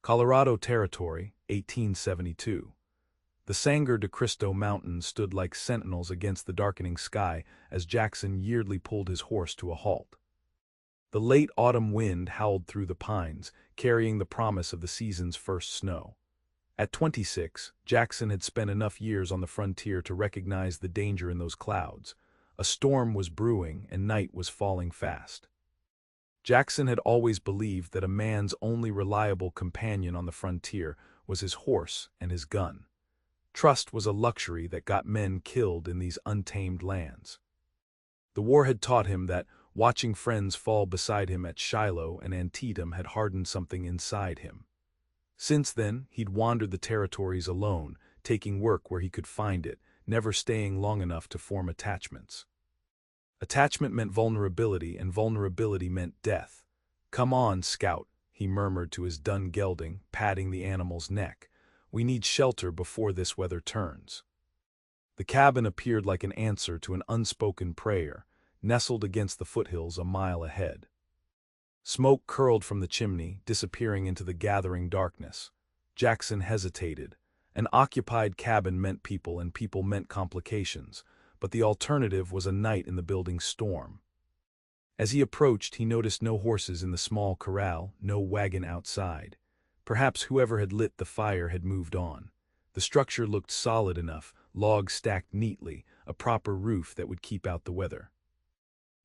Colorado Territory, 1872. The Sangre de Cristo Mountains stood like sentinels against the darkening sky as Jackson Yeardley pulled his horse to a halt. The late autumn wind howled through the pines, carrying the promise of the season's first snow. At 26, Jackson had spent enough years on the frontier to recognize the danger in those clouds. A storm was brewing and night was falling fast. Jackson had always believed that a man's only reliable companion on the frontier was his horse and his gun. Trust was a luxury that got men killed in these untamed lands. The war had taught him that watching friends fall beside him at Shiloh and Antietam had hardened something inside him. Since then, he'd wandered the territories alone, taking work where he could find it, never staying long enough to form attachments. Attachment meant vulnerability, and vulnerability meant death. "Come on, Scout," he murmured to his dun gelding, patting the animal's neck. "We need shelter before this weather turns." The cabin appeared like an answer to an unspoken prayer, nestled against the foothills a mile ahead. Smoke curled from the chimney, disappearing into the gathering darkness. Jackson hesitated. An occupied cabin meant people, and people meant complications, but the alternative was a night in the building's storm. As he approached, he noticed no horses in the small corral, no wagon outside. Perhaps whoever had lit the fire had moved on. The structure looked solid enough, logs stacked neatly, a proper roof that would keep out the weather.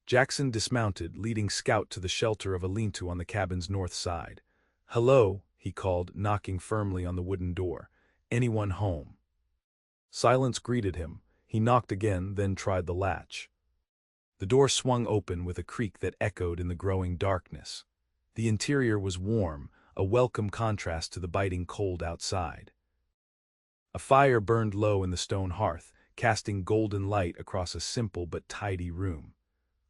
Jackson dismounted, leading Scout to the shelter of a lean-to on the cabin's north side. "Hello," he called, knocking firmly on the wooden door. "Anyone home?" Silence greeted him. He knocked again, then tried the latch. The door swung open with a creak that echoed in the growing darkness. The interior was warm, a welcome contrast to the biting cold outside. A fire burned low in the stone hearth, casting golden light across a simple but tidy room.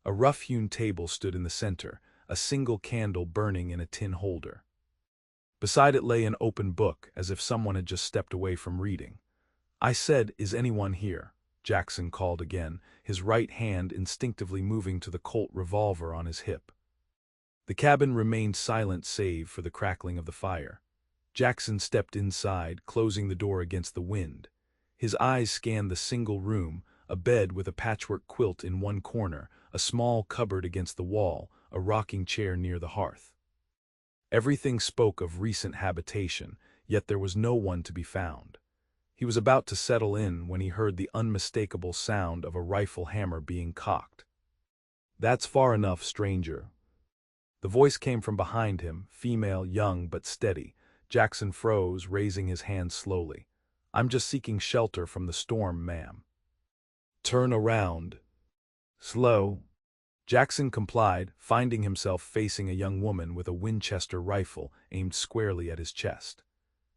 A rough-hewn table stood in the center, a single candle burning in a tin holder. Beside it lay an open book, as if someone had just stepped away from reading. "I said, is anyone here?" Jackson called again, his right hand instinctively moving to the Colt revolver on his hip. The cabin remained silent save for the crackling of the fire. Jackson stepped inside, closing the door against the wind. His eyes scanned the single room, a bed with a patchwork quilt in one corner, a small cupboard against the wall, a rocking chair near the hearth. Everything spoke of recent habitation, yet there was no one to be found. He was about to settle in when he heard the unmistakable sound of a rifle hammer being cocked. "That's far enough, stranger." The voice came from behind him, female, young but steady. Jackson froze, raising his hand slowly. "I'm just seeking shelter from the storm, ma'am." "Turn around." "Slow." Jackson complied, finding himself facing a young woman with a Winchester rifle aimed squarely at his chest.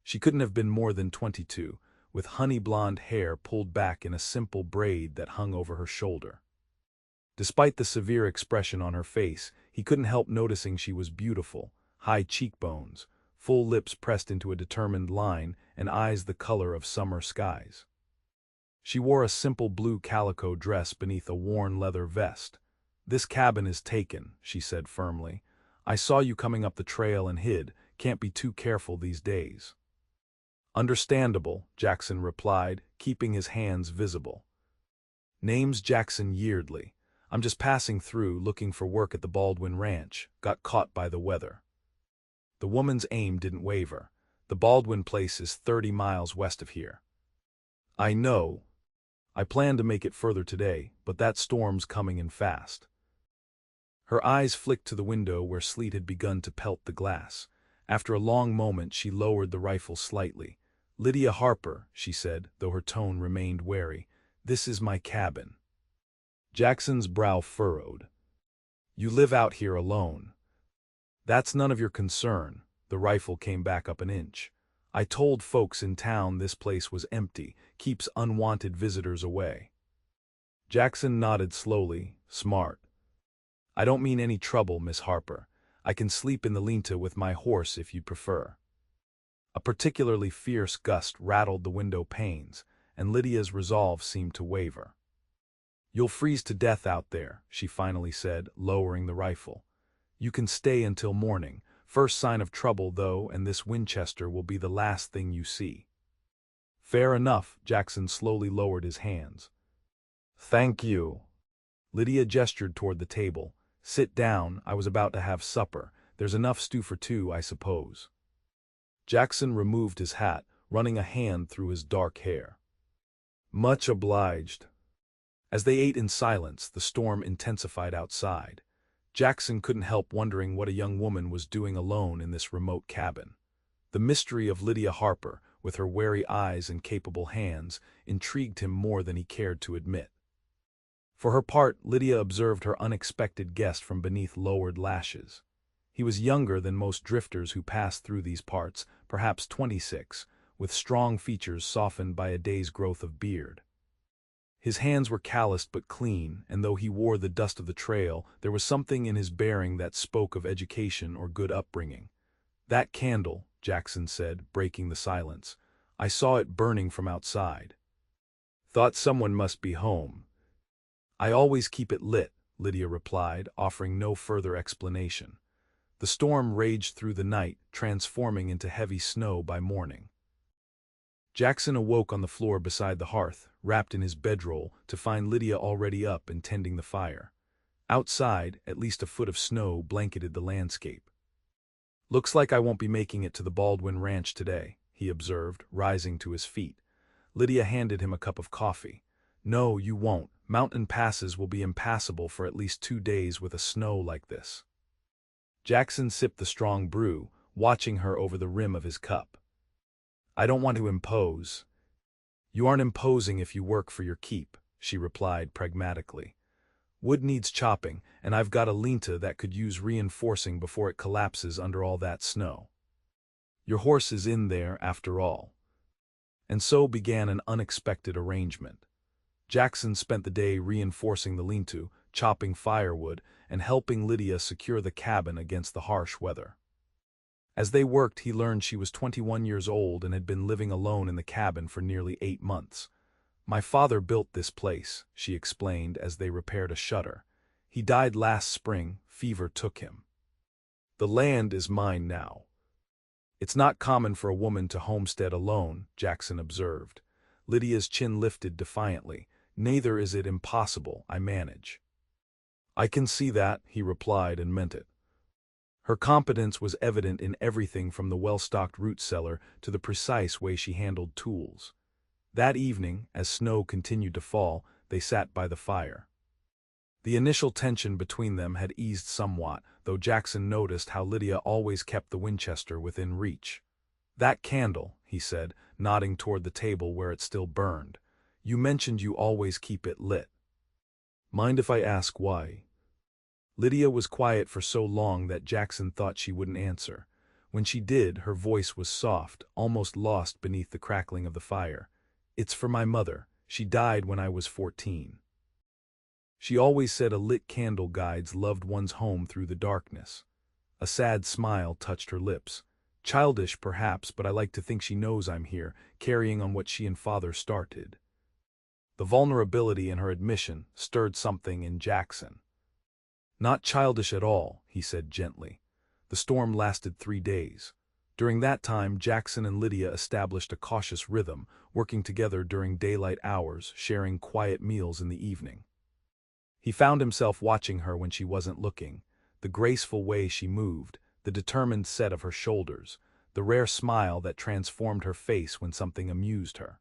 She couldn't have been more than 22, with honey-blonde hair pulled back in a simple braid that hung over her shoulder. Despite the severe expression on her face, he couldn't help noticing she was beautiful, high cheekbones, full lips pressed into a determined line, and eyes the color of summer skies. She wore a simple blue calico dress beneath a worn leather vest. "This cabin is taken," she said firmly. "I saw you coming up the trail and hid. Can't be too careful these days." "Understandable," Jackson replied, keeping his hands visible. "Name's Jackson Yeardley. I'm just passing through, looking for work at the Baldwin Ranch. Got caught by the weather." The woman's aim didn't waver. "The Baldwin place is 30 miles west of here." "I know. I plan to make it further today, but that storm's coming in fast." Her eyes flicked to the window where sleet had begun to pelt the glass. After a long moment, she lowered the rifle slightly. "Lydia Harper," she said, though her tone remained wary. "This is my cabin." Jackson's brow furrowed. "You live out here alone." "That's none of your concern." The rifle came back up an inch. "I told folks in town this place was empty, keeps unwanted visitors away." Jackson nodded slowly, smart. "I don't mean any trouble, Miss Harper. I can sleep in the lean-to with my horse if you'd prefer." A particularly fierce gust rattled the window panes, and Lydia's resolve seemed to waver. "You'll freeze to death out there," she finally said, lowering the rifle. "You can stay until morning. First sign of trouble, though, and this Winchester will be the last thing you see." "Fair enough," Jackson slowly lowered his hands. "Thank you." Lydia gestured toward the table. "Sit down, I was about to have supper. There's enough stew for two, I suppose." Jackson removed his hat, running a hand through his dark hair. "Much obliged." As they ate in silence, the storm intensified outside. Jackson couldn't help wondering what a young woman was doing alone in this remote cabin. The mystery of Lydia Harper, with her wary eyes and capable hands, intrigued him more than he cared to admit. For her part, Lydia observed her unexpected guest from beneath lowered lashes. He was younger than most drifters who passed through these parts, perhaps 26, with strong features softened by a day's growth of beard. His hands were calloused but clean, and though he wore the dust of the trail, there was something in his bearing that spoke of education or good upbringing. "That candle," Jackson said, breaking the silence. "I saw it burning from outside. Thought someone must be home." "I always keep it lit," Lydia replied, offering no further explanation. The storm raged through the night, transforming into heavy snow by morning. Jackson awoke on the floor beside the hearth, wrapped in his bedroll, to find Lydia already up and tending the fire. Outside, at least a foot of snow blanketed the landscape. "Looks like I won't be making it to the Baldwin Ranch today," he observed, rising to his feet. Lydia handed him a cup of coffee. "No, you won't. Mountain passes will be impassable for at least 2 days with a snow like this." Jackson sipped the strong brew, watching her over the rim of his cup. "I don't want to impose." "You aren't imposing if you work for your keep," she replied pragmatically. "Wood needs chopping, and I've got a linta that could use reinforcing before it collapses under all that snow. Your horse is in there, after all." And so began an unexpected arrangement. Jackson spent the day reinforcing the lean-to, chopping firewood, and helping Lydia secure the cabin against the harsh weather. As they worked, he learned she was 21 years old and had been living alone in the cabin for nearly 8 months. "My father built this place," she explained as they repaired a shutter. "He died last spring, fever took him. The land is mine now." "It's not common for a woman to homestead alone," Jackson observed. Lydia's chin lifted defiantly. "Neither is it impossible, I manage." "I can see that," he replied, and meant it. Her competence was evident in everything from the well-stocked root cellar to the precise way she handled tools. That evening, as snow continued to fall, they sat by the fire. The initial tension between them had eased somewhat, though Jackson noticed how Lydia always kept the Winchester within reach. "That candle," he said, nodding toward the table where it still burned. "You mentioned you always keep it lit. Mind if I ask why?" Lydia was quiet for so long that Jackson thought she wouldn't answer. When she did, her voice was soft, almost lost beneath the crackling of the fire. "It's for my mother. She died when I was 14. She always said a lit candle guides loved one's home through the darkness." A sad smile touched her lips. "Childish, perhaps, but I like to think she knows I'm here, carrying on what she and father started." The vulnerability in her admission stirred something in Jackson. "Not childish at all," he said gently. The storm lasted 3 days. During that time, Jackson and Lydia established a cautious rhythm, working together during daylight hours, sharing quiet meals in the evening. He found himself watching her when she wasn't looking, the graceful way she moved, the determined set of her shoulders, the rare smile that transformed her face when something amused her.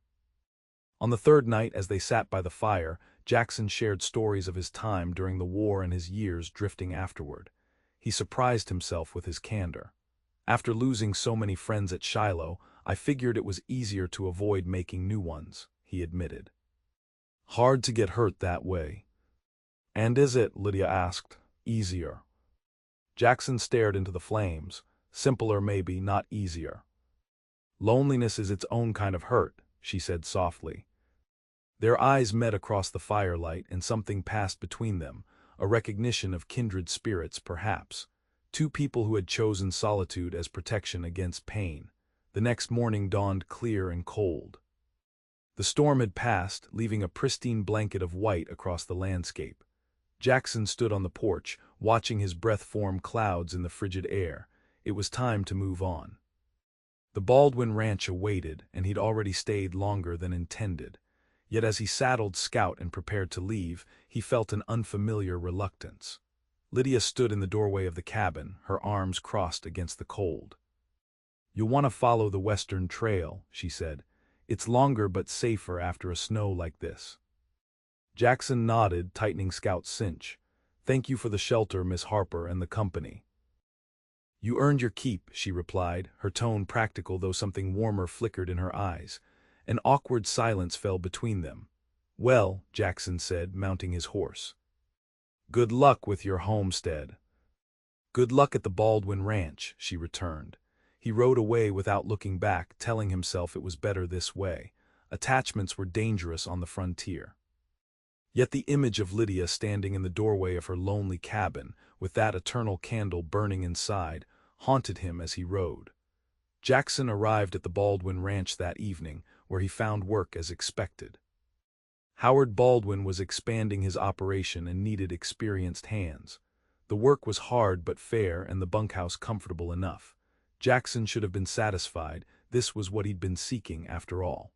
On the 3rd night, as they sat by the fire, Jackson shared stories of his time during the war and his years drifting afterward. He surprised himself with his candor. "After losing so many friends at Shiloh, I figured it was easier to avoid making new ones," he admitted. "Hard to get hurt that way." "And is it," Lydia asked, "easier?" Jackson stared into the flames. "Simpler maybe, not easier." "Loneliness is its own kind of hurt," she said softly. Their eyes met across the firelight, and something passed between them, a recognition of kindred spirits, perhaps. 2 people who had chosen solitude as protection against pain. The next morning dawned clear and cold. The storm had passed, leaving a pristine blanket of white across the landscape. Jackson stood on the porch, watching his breath form clouds in the frigid air. It was time to move on. The Baldwin Ranch awaited, and he'd already stayed longer than intended. Yet as he saddled Scout and prepared to leave, he felt an unfamiliar reluctance. Lydia stood in the doorway of the cabin, her arms crossed against the cold. "You'll want to follow the western trail," she said. "It's longer but safer after a snow like this." Jackson nodded, tightening Scout's cinch. "Thank you for the shelter, Miss Harper, and the company." "You earned your keep," she replied, her tone practical though something warmer flickered in her eyes. An awkward silence fell between them. "Well," Jackson said, mounting his horse. "Good luck with your homestead." "Good luck at the Baldwin Ranch," she returned. He rode away without looking back, telling himself it was better this way. Attachments were dangerous on the frontier. Yet the image of Lydia standing in the doorway of her lonely cabin, with that eternal candle burning inside, haunted him as he rode. Jackson arrived at the Baldwin Ranch that evening, where he found work as expected. Howard Baldwin was expanding his operation and needed experienced hands. The work was hard but fair and the bunkhouse comfortable enough. Jackson should have been satisfied. This was what he'd been seeking after all.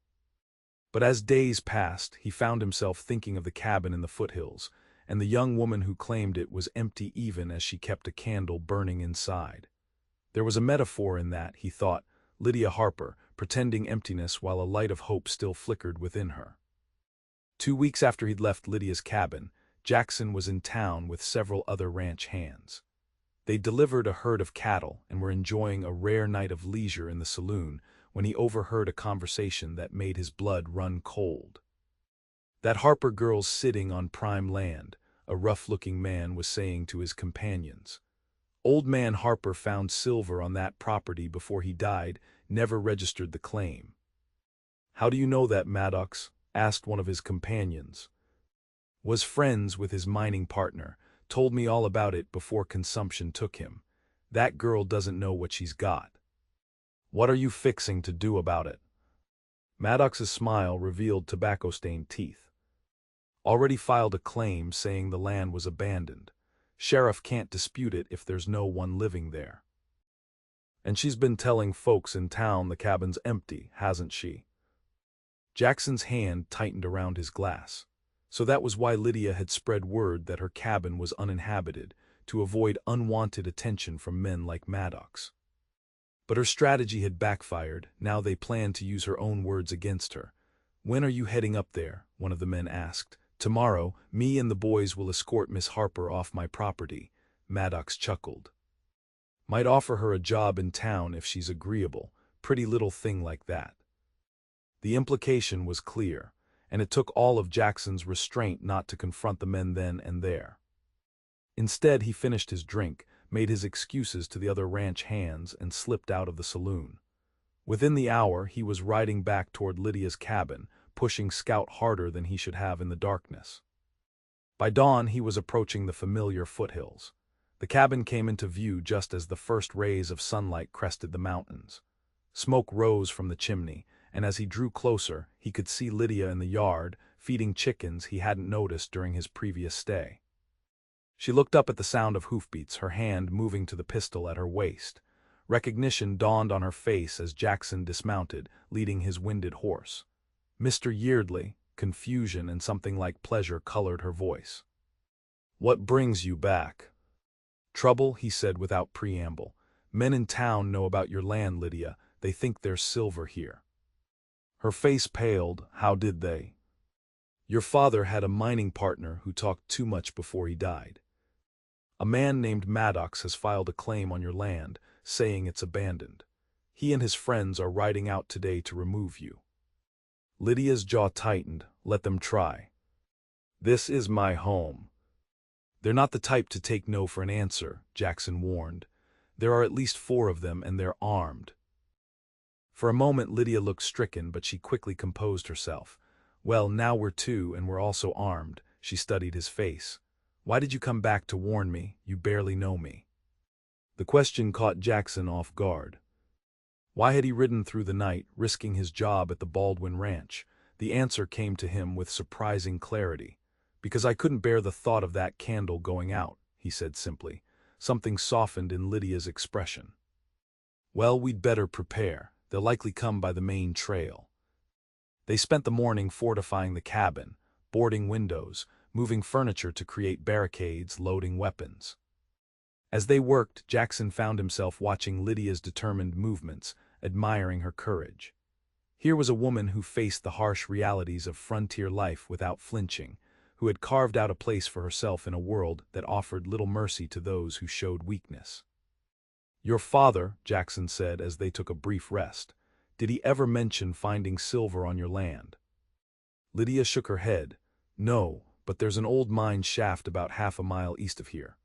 But as days passed, he found himself thinking of the cabin in the foothills, and the young woman who claimed it was empty even as she kept a candle burning inside. There was a metaphor in that, he thought, Lydia Harper, pretending emptiness while a light of hope still flickered within her. 2 weeks after he'd left Lydia's cabin, Jackson was in town with several other ranch hands. They delivered a herd of cattle and were enjoying a rare night of leisure in the saloon when he overheard a conversation that made his blood run cold. "That Harper girl's sitting on prime land," a rough-looking man was saying to his companions. "Old man Harper found silver on that property before he died, never registered the claim." "How do you know that, Maddox?" asked one of his companions. "Was friends with his mining partner, told me all about it before consumption took him. That girl doesn't know what she's got." "What are you fixing to do about it?" Maddox's smile revealed tobacco-stained teeth. "Already filed a claim saying the land was abandoned. Sheriff can't dispute it if there's no one living there." "And she's been telling folks in town the cabin's empty, hasn't she?" Jackson's hand tightened around his glass. So that was why Lydia had spread word that her cabin was uninhabited, to avoid unwanted attention from men like Maddox. But her strategy had backfired. Now they planned to use her own words against her. "When are you heading up there?" one of the men asked. "Tomorrow, me and the boys will escort Miss Harper off my property," Maddox chuckled. "Might offer her a job in town if she's agreeable. Pretty little thing like that." The implication was clear, and it took all of Jackson's restraint not to confront the men then and there. Instead, he finished his drink, made his excuses to the other ranch hands, and slipped out of the saloon. Within the hour, he was riding back toward Lydia's cabin, pushing Scout harder than he should have in the darkness. By dawn, he was approaching the familiar foothills. The cabin came into view just as the first rays of sunlight crested the mountains. Smoke rose from the chimney, and as he drew closer, he could see Lydia in the yard, feeding chickens he hadn't noticed during his previous stay. She looked up at the sound of hoofbeats, her hand moving to the pistol at her waist. Recognition dawned on her face as Jackson dismounted, leading his winded horse. "Mr. Yeardley," confusion and something like pleasure colored her voice. "What brings you back?" "Trouble," he said without preamble. "Men in town know about your land, Lydia. They think there's silver here." Her face paled. "How did they?" "Your father had a mining partner who talked too much before he died. A man named Maddox has filed a claim on your land, saying it's abandoned. He and his friends are riding out today to remove you." Lydia's jaw tightened. "Let them try. This is my home." "They're not the type to take no for an answer," Jackson warned. "There are at least 4 of them, and they're armed." For a moment Lydia looked stricken, but she quickly composed herself. "Well, now we're 2, and we're also armed." She studied his face. "Why did you come back to warn me? You barely know me." The question caught Jackson off guard. Why had he ridden through the night, risking his job at the Baldwin Ranch? The answer came to him with surprising clarity. "Because I couldn't bear the thought of that candle going out," he said simply. Something softened in Lydia's expression. Well, we'd better prepare. They'll likely come by the main trail. They spent the morning fortifying the cabin, boarding windows, moving furniture to create barricades, loading weapons. As they worked, Jackson found himself watching Lydia's determined movements, admiring her courage. Here was a woman who faced the harsh realities of frontier life without flinching, who had carved out a place for herself in a world that offered little mercy to those who showed weakness. "Your father," Jackson said as they took a brief rest, "did he ever mention finding silver on your land?" Lydia shook her head. "No, but there's an old mine shaft about half a mile east of here.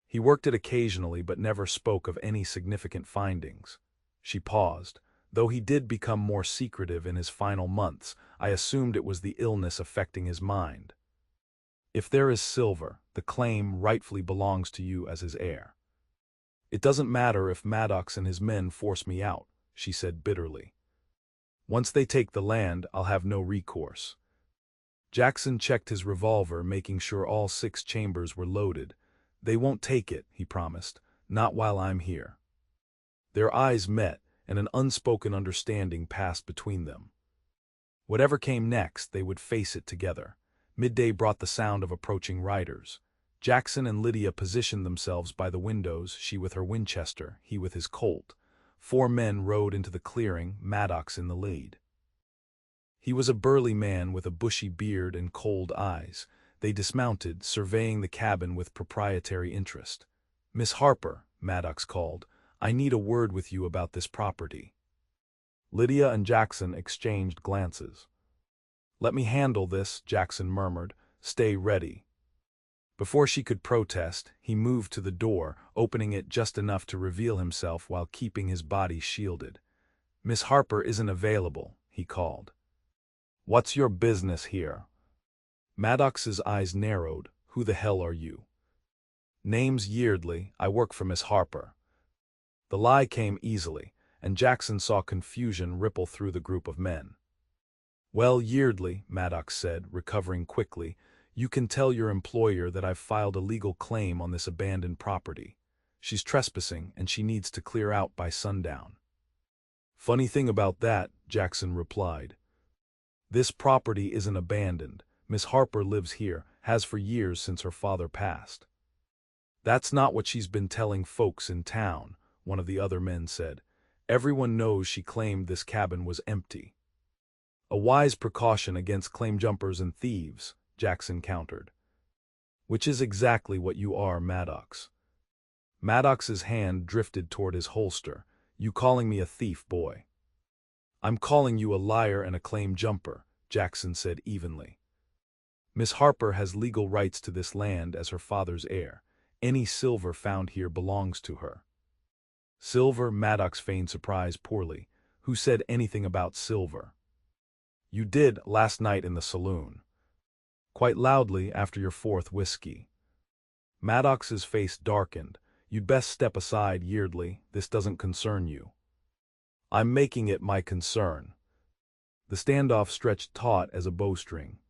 He worked it occasionally but never spoke of any significant findings." She paused. "Though he did become more secretive in his final months, I assumed it was the illness affecting his mind. If there is silver, the claim rightfully belongs to you as his heir." "It doesn't matter if Maddox and his men force me out," she said bitterly. "Once they take the land, I'll have no recourse." Jackson checked his revolver, making sure all 6 chambers were loaded. "They won't take it," he promised, "not while I'm here." Their eyes met, and an unspoken understanding passed between them. Whatever came next, they would face it together. Midday brought the sound of approaching riders. Jackson and Lydia positioned themselves by the windows, she with her Winchester, he with his Colt. 4 men rode into the clearing, Maddox in the lead. He was a burly man with a bushy beard and cold eyes. They dismounted, surveying the cabin with proprietary interest. "Miss Harper," Maddox called, "I need a word with you about this property." Lydia and Jackson exchanged glances. "Let me handle this," Jackson murmured. "Stay ready." Before she could protest, he moved to the door, opening it just enough to reveal himself while keeping his body shielded. "Miss Harper isn't available," he called. "What's your business here?" Maddox's eyes narrowed. "Who the hell are you?" "Name's Yeardley. I work for Miss Harper." The lie came easily, and Jackson saw confusion ripple through the group of men. "Well, Yeardley," Maddox said, recovering quickly, "you can tell your employer that I've filed a legal claim on this abandoned property. She's trespassing, and she needs to clear out by sundown." "Funny thing about that," Jackson replied. "This property isn't abandoned. Miss Harper lives here, has for years since her father passed." "That's not what she's been telling folks in town," one of the other men said. "Everyone knows she claimed this cabin was empty." "A wise precaution against claim jumpers and thieves," Jackson countered. "Which is exactly what you are, Maddox." Maddox's hand drifted toward his holster. "You calling me a thief, boy?" "I'm calling you a liar and a claim jumper," Jackson said evenly. "Miss Harper has legal rights to this land as her father's heir. Any silver found here belongs to her." "Silver?" Maddox feigned surprise poorly. "Who said anything about silver?" "You did last night in the saloon. Quite loudly after your 4th whiskey." Maddox's face darkened. "You'd best step aside, Yeardley. This doesn't concern you." "I'm making it my concern." The standoff stretched taut as a bowstring.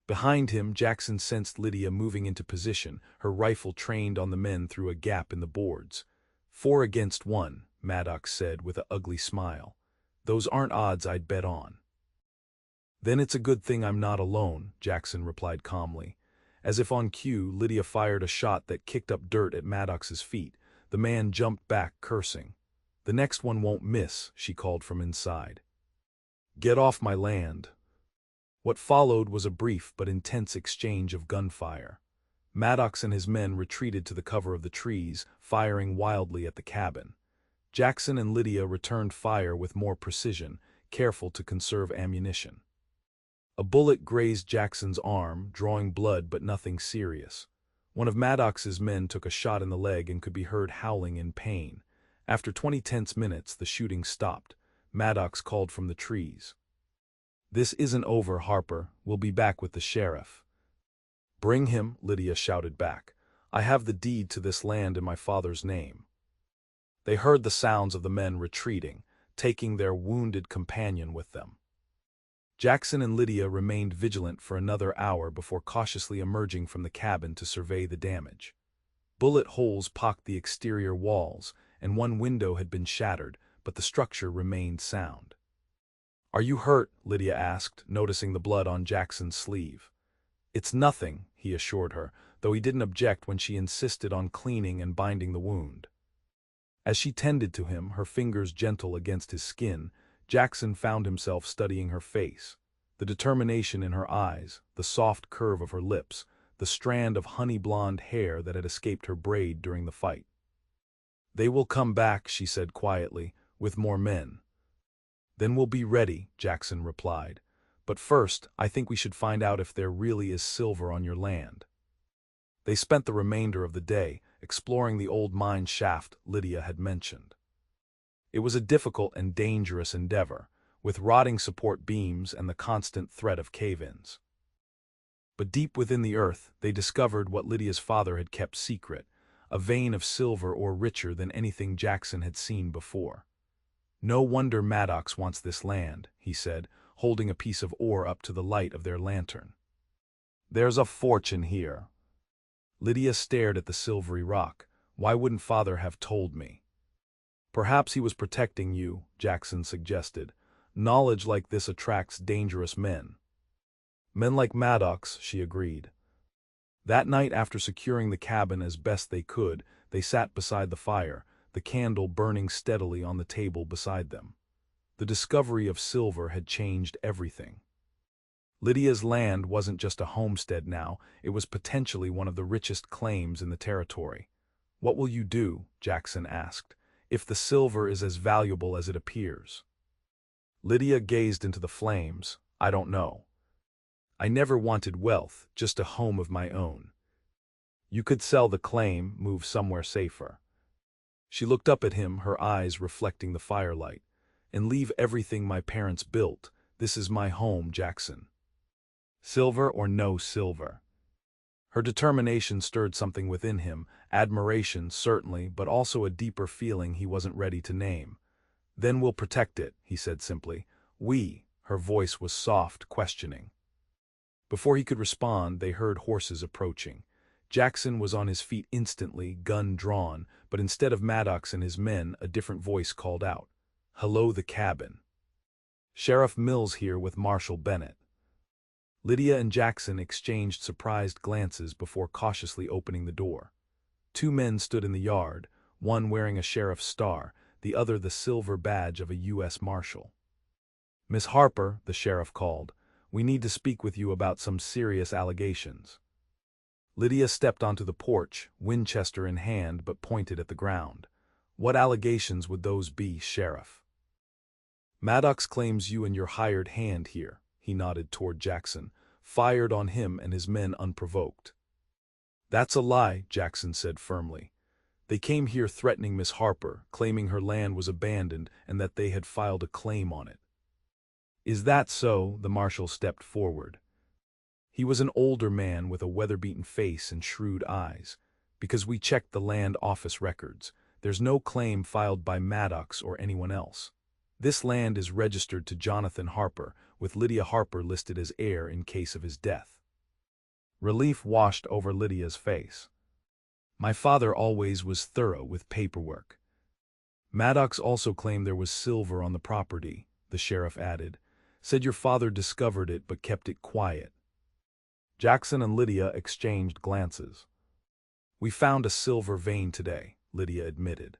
Behind him, Jackson sensed Lydia moving into position, her rifle trained on the men through a gap in the boards. 4 against 1, Maddox said with an ugly smile. "Those aren't odds I'd bet on." "Then it's a good thing I'm not alone," Jackson replied calmly. As if on cue, Lydia fired a shot that kicked up dirt at Maddox's feet. The man jumped back, cursing. "The next one won't miss," she called from inside. "Get off my land." What followed was a brief but intense exchange of gunfire. Maddox and his men retreated to the cover of the trees, firing wildly at the cabin. Jackson and Lydia returned fire with more precision, careful to conserve ammunition. A bullet grazed Jackson's arm, drawing blood but nothing serious. One of Maddox's men took a shot in the leg and could be heard howling in pain. After 20 tense minutes, the shooting stopped. Maddox called from the trees. "This isn't over, Harper. We'll be back with the sheriff." "Bring him," Lydia shouted back. "I have the deed to this land in my father's name." They heard the sounds of the men retreating, taking their wounded companion with them. Jackson and Lydia remained vigilant for another hour before cautiously emerging from the cabin to survey the damage. Bullet holes pocked the exterior walls, and one window had been shattered, but the structure remained sound. "Are you hurt?" Lydia asked, noticing the blood on Jackson's sleeve. "It's nothing," he assured her, though he didn't object when she insisted on cleaning and binding the wound. As she tended to him, her fingers gentle against his skin, Jackson found himself studying her face. The determination in her eyes, the soft curve of her lips, the strand of honey-blonde hair that had escaped her braid during the fight. "They will come back," she said quietly, "with more men." "Then we'll be ready," Jackson replied. "But first, I think we should find out if there really is silver on your land." They spent the remainder of the day exploring the old mine shaft Lydia had mentioned. It was a difficult and dangerous endeavor, with rotting support beams and the constant threat of cave-ins. But deep within the earth, they discovered what Lydia's father had kept secret, a vein of silver or richer than anything Jackson had seen before. "No wonder Maddox wants this land," he said, holding a piece of ore up to the light of their lantern. "There's a fortune here." Lydia stared at the silvery rock. "Why wouldn't father have told me?" "Perhaps he was protecting you," Jackson suggested. "Knowledge like this attracts dangerous men." "Men like Maddox," she agreed. That night, after securing the cabin as best they could, they sat beside the fire, the candle burning steadily on the table beside them. The discovery of silver had changed everything. Lydia's land wasn't just a homestead now, it was potentially one of the richest claims in the territory. "What will you do?" Jackson asked, "if the silver is as valuable as it appears?" Lydia gazed into the flames. "I don't know. I never wanted wealth, just a home of my own." "You could sell the claim, move somewhere safer." She looked up at him, her eyes reflecting the firelight. "And leave everything my parents built. This is my home, Jackson. Silver or no silver." Her determination stirred something within him, admiration, certainly, but also a deeper feeling he wasn't ready to name. "Then we'll protect it," he said simply. "We." Her voice was soft, questioning. Before he could respond, they heard horses approaching. Jackson was on his feet instantly, gun drawn, but instead of Maddox and his men, a different voice called out. "Hello, the cabin. Sheriff Mills here with Marshal Bennett." Lydia and Jackson exchanged surprised glances before cautiously opening the door. Two men stood in the yard, one wearing a sheriff's star, the other the silver badge of a U.S. Marshal. "Miss Harper," the sheriff called, "we need to speak with you about some serious allegations." Lydia stepped onto the porch, Winchester in hand, but pointed at the ground. "What allegations would those be, Sheriff?" "Maddox claims you and your hired hand here," he nodded toward Jackson, "fired on him and his men unprovoked." "That's a lie," Jackson said firmly. "They came here threatening Miss Harper, claiming her land was abandoned and that they had filed a claim on it." "Is that so?" The marshal stepped forward. He was an older man with a weather-beaten face and shrewd eyes. "Because we checked the land office records. There's no claim filed by Maddox or anyone else. This land is registered to Jonathan Harper, with Lydia Harper listed as heir in case of his death." Relief washed over Lydia's face. "My father always was thorough with paperwork." "Maddox also claimed there was silver on the property," the sheriff added. "Said your father discovered it but kept it quiet." Jackson and Lydia exchanged glances. "We found a silver vein today," Lydia admitted.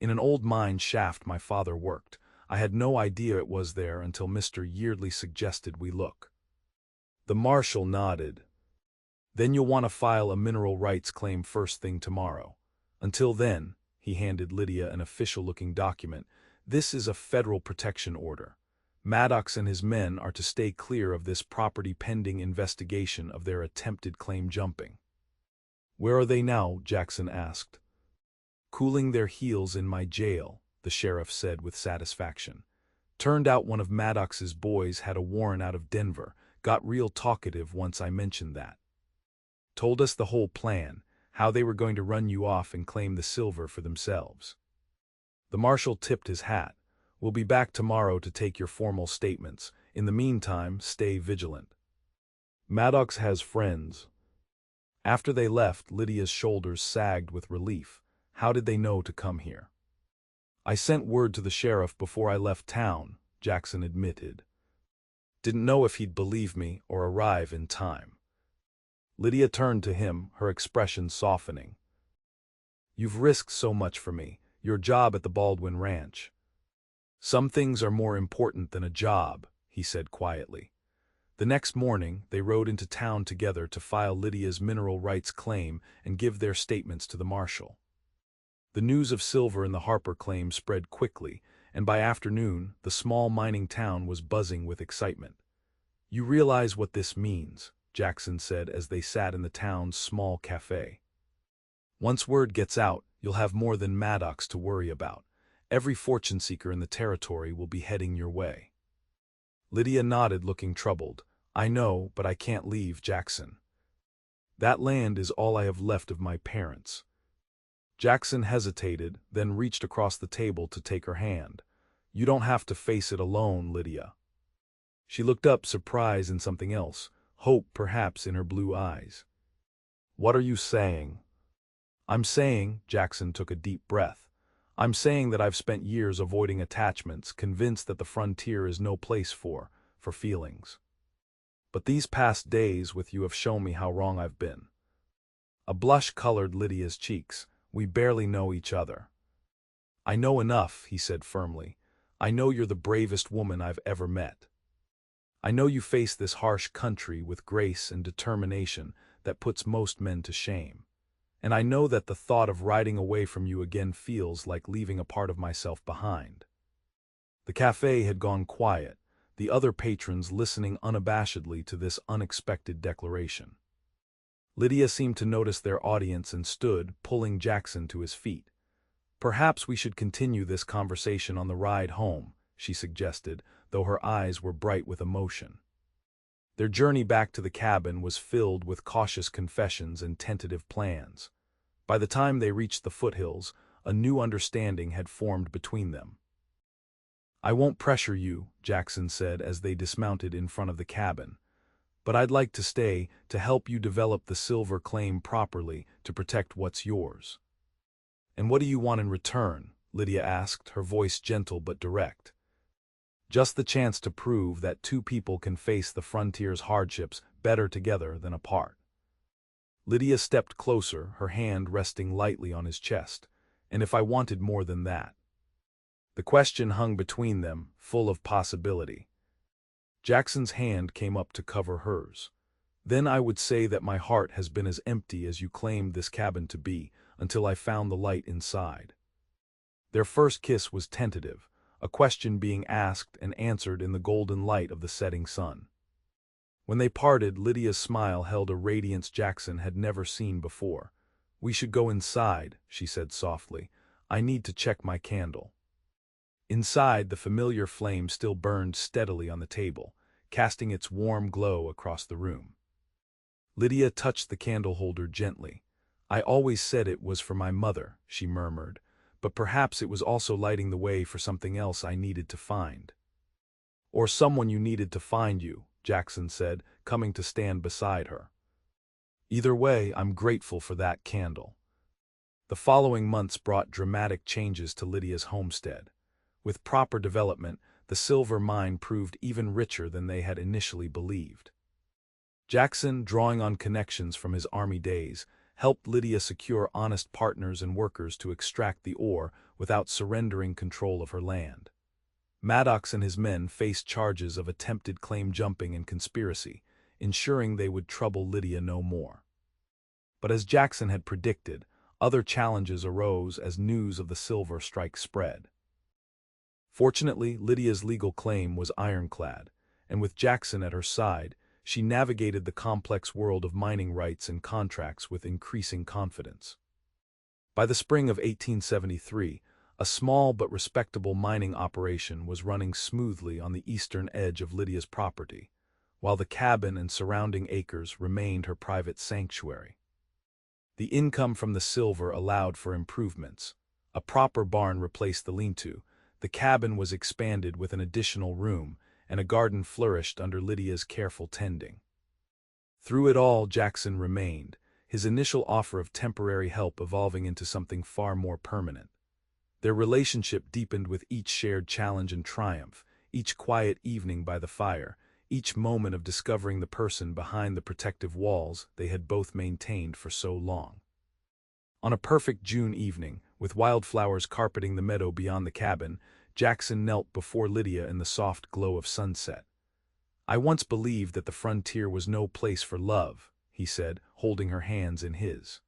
"In an old mine shaft my father worked. I had no idea it was there until Mr. Yeardley suggested we look." The marshal nodded. "Then you'll want to file a mineral rights claim first thing tomorrow. Until then," he handed Lydia an official-looking document, "this is a federal protection order. Maddox and his men are to stay clear of this property pending investigation of their attempted claim jumping." "Where are they now?" Jackson asked. "Cooling their heels in my jail," the sheriff said with satisfaction. "Turned out one of Maddox's boys had a warrant out of Denver, got real talkative once I mentioned that. Told us the whole plan, how they were going to run you off and claim the silver for themselves." The marshal tipped his hat. "We'll be back tomorrow to take your formal statements. In the meantime, stay vigilant. Maddox has friends." After they left, Lydia's shoulders sagged with relief. How did they know to come here? I sent word to the sheriff before I left town, Jackson admitted. Didn't know if he'd believe me or arrive in time. Lydia turned to him, her expression softening. You've risked so much for me, your job at the Baldwin Ranch. Some things are more important than a job, he said quietly. The next morning, they rode into town together to file Lydia's mineral rights claim and give their statements to the marshal. The news of silver in the Harper claim spread quickly, and by afternoon, the small mining town was buzzing with excitement. You realize what this means, Jackson said as they sat in the town's small cafe. Once word gets out, you'll have more than Maddox to worry about. Every fortune seeker in the territory will be heading your way. Lydia nodded, looking troubled. I know, but I can't leave, Jackson. That land is all I have left of my parents. Jackson hesitated, then reached across the table to take her hand. You don't have to face it alone, Lydia. She looked up, surprise in something else, hope perhaps in her blue eyes. What are you saying? I'm saying, Jackson took a deep breath, I'm saying that I've spent years avoiding attachments, convinced that the frontier is no place for feelings. But these past days with you have shown me how wrong I've been. A blush colored Lydia's cheeks. We barely know each other. I know enough, he said firmly. I know you're the bravest woman I've ever met. I know you face this harsh country with grace and determination that puts most men to shame. And I know that the thought of riding away from you again feels like leaving a part of myself behind. The cafe had gone quiet, the other patrons listening unabashedly to this unexpected declaration. Lydia seemed to notice their audience and stood, pulling Jackson to his feet. Perhaps we should continue this conversation on the ride home, she suggested, though her eyes were bright with emotion. Their journey back to the cabin was filled with cautious confessions and tentative plans. By the time they reached the foothills, a new understanding had formed between them. I won't pressure you, Jackson said as they dismounted in front of the cabin. But I'd like to stay to help you develop the silver claim properly to protect what's yours. And what do you want in return? Lydia asked, her voice gentle but direct. Just the chance to prove that two people can face the frontier's hardships better together than apart. Lydia stepped closer, her hand resting lightly on his chest. And if I wanted more than that? The question hung between them, full of possibility. Jackson's hand came up to cover hers. Then I would say that my heart has been as empty as you claimed this cabin to be, until I found the light inside. Their first kiss was tentative, a question being asked and answered in the golden light of the setting sun. When they parted, Lydia's smile held a radiance Jackson had never seen before. We should go inside, she said softly. I need to check my candle. Inside, the familiar flame still burned steadily on the table, casting its warm glow across the room. Lydia touched the candle holder gently. I always said it was for my mother, she murmured, but perhaps it was also lighting the way for something else I needed to find. Or someone you needed to find you, Jackson said, coming to stand beside her. Either way, I'm grateful for that candle. The following months brought dramatic changes to Lydia's homestead. With proper development, the silver mine proved even richer than they had initially believed. Jackson, drawing on connections from his army days, helped Lydia secure honest partners and workers to extract the ore without surrendering control of her land. Maddox and his men faced charges of attempted claim jumping and conspiracy, ensuring they would trouble Lydia no more. But as Jackson had predicted, other challenges arose as news of the silver strike spread. Fortunately, Lydia's legal claim was ironclad, and with Jackson at her side, she navigated the complex world of mining rights and contracts with increasing confidence. By the spring of 1873, a small but respectable mining operation was running smoothly on the eastern edge of Lydia's property, while the cabin and surrounding acres remained her private sanctuary. The income from the silver allowed for improvements. A proper barn replaced the lean-to, the cabin was expanded with an additional room, and a garden flourished under Lydia's careful tending. Through it all, Jackson remained, his initial offer of temporary help evolving into something far more permanent. Their relationship deepened with each shared challenge and triumph, each quiet evening by the fire, each moment of discovering the person behind the protective walls they had both maintained for so long. On a perfect June evening, with wildflowers carpeting the meadow beyond the cabin, Jackson knelt before Lydia in the soft glow of sunset. "I once believed that the frontier was no place for love," he said, holding her hands in his.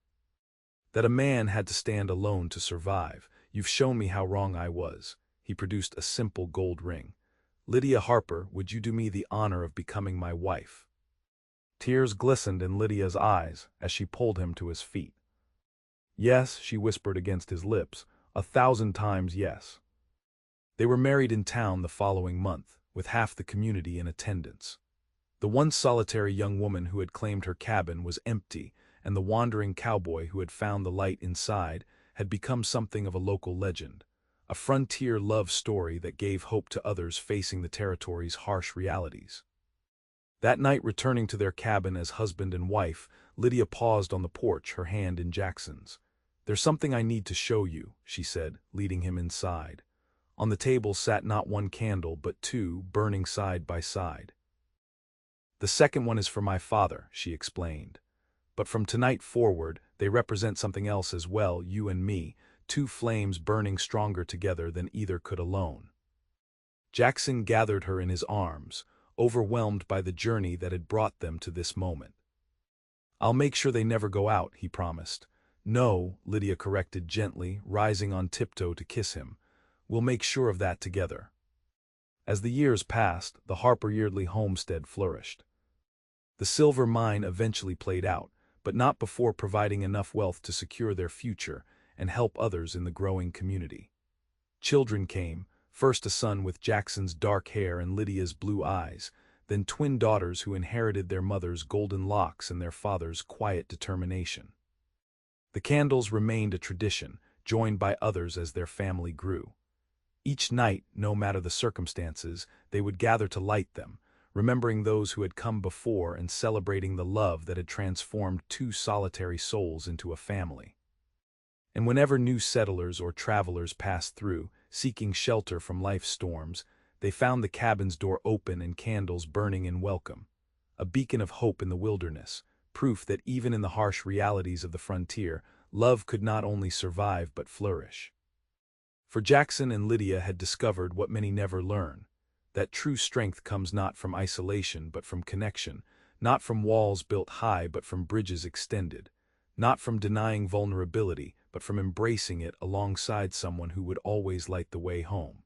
"That a man had to stand alone to survive. You've shown me how wrong I was." He produced a simple gold ring. "Lydia Harper, would you do me the honor of becoming my wife?" Tears glistened in Lydia's eyes as she pulled him to his feet. "Yes," she whispered against his lips, "1,000 times yes." They were married in town the following month, with half the community in attendance. The once solitary young woman who had claimed her cabin was empty, and the wandering cowboy who had found the light inside had become something of a local legend, a frontier love story that gave hope to others facing the territory's harsh realities. That night, returning to their cabin as husband and wife, Lydia paused on the porch, her hand in Jackson's. "There's something I need to show you," she said, leading him inside. On the table sat not one candle, but two, burning side by side. "The second one is for my father," she explained. "But from tonight forward, they represent something else as well, you and me, two flames burning stronger together than either could alone." Jackson gathered her in his arms, overwhelmed by the journey that had brought them to this moment. "I'll make sure they never go out," he promised. "No," Lydia corrected gently, rising on tiptoe to kiss him. "We'll make sure of that together." As the years passed, the Harper Yeardley homestead flourished. The silver mine eventually played out, but not before providing enough wealth to secure their future and help others in the growing community. Children came, first a son with Jackson's dark hair and Lydia's blue eyes, then twin daughters who inherited their mother's golden locks and their father's quiet determination. The candles remained a tradition, joined by others as their family grew. Each night, no matter the circumstances, they would gather to light them, remembering those who had come before and celebrating the love that had transformed two solitary souls into a family. And whenever new settlers or travelers passed through, seeking shelter from life's storms, they found the cabin's door open and candles burning in welcome, a beacon of hope in the wilderness, proof that even in the harsh realities of the frontier, love could not only survive but flourish. For Jackson and Lydia had discovered what many never learn, that true strength comes not from isolation but from connection, not from walls built high but from bridges extended, not from denying vulnerability but from embracing it alongside someone who would always light the way home.